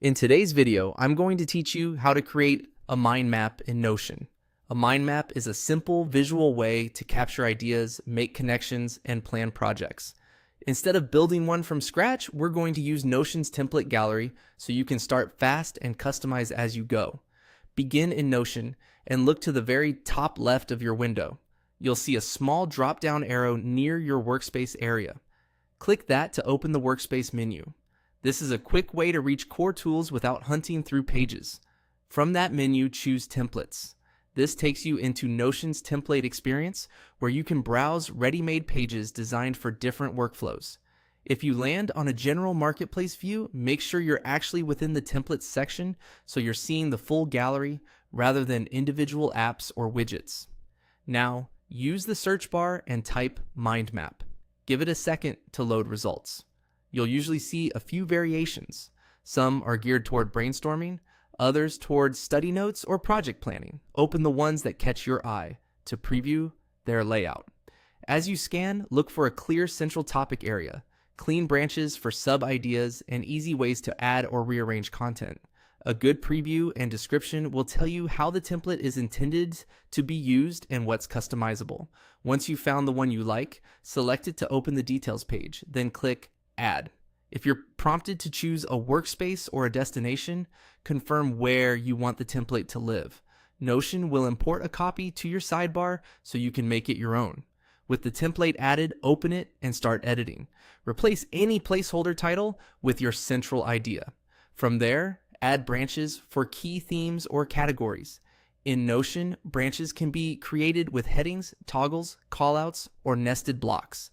In today's video, I'm going to teach you how to create a mind map in Notion. A mind map is a simple visual way to capture ideas, make connections, and plan projects. Instead of building one from scratch, we're going to use Notion's template gallery so you can start fast and customize as you go. Begin in Notion and look to the very top left of your window. You'll see a small drop-down arrow near your workspace area. Click that to open the workspace menu. This is a quick way to reach core tools without hunting through pages. From that menu, choose Templates. This takes you into Notion's template experience, where you can browse ready-made pages designed for different workflows. If you land on a general marketplace view, make sure you're actually within the templates section so you're seeing the full gallery rather than individual apps or widgets. Now, use the search bar and type mind map. Give it a second to load results. You'll usually see a few variations. Some are geared toward brainstorming, others towards study notes or project planning. Open the ones that catch your eye to preview their layout. As you scan, look for a clear central topic area, clean branches for sub-ideas, and easy ways to add or rearrange content. A good preview and description will tell you how the template is intended to be used and what's customizable. Once you've found the one you like, select it to open the details page, then click Add. If you're prompted to choose a workspace or a destination, confirm where you want the template to live. Notion will import a copy to your sidebar so you can make it your own. With the template added, open it and start editing. Replace any placeholder title with your central idea. From there, add branches for key themes or categories. In Notion, branches can be created with headings, toggles, callouts, or nested blocks.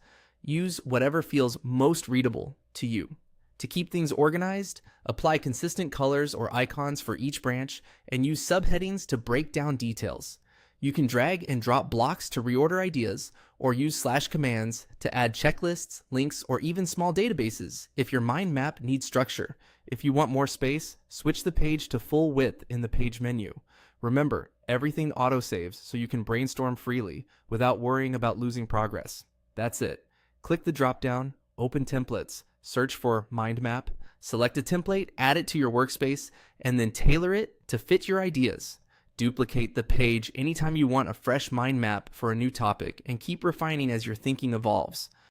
Use whatever feels most readable to you. To keep things organized, apply consistent colors or icons for each branch and use subheadings to break down details. You can drag and drop blocks to reorder ideas or use slash commands to add checklists, links, or even small databases if your mind map needs structure. If you want more space, switch the page to full width in the page menu. Remember, everything autosaves so you can brainstorm freely without worrying about losing progress. That's it. Click the drop-down, open Templates, search for Mind Map, select a template, add it to your workspace, and then tailor it to fit your ideas. Duplicate the page anytime you want a fresh mind map for a new topic, and keep refining as your thinking evolves.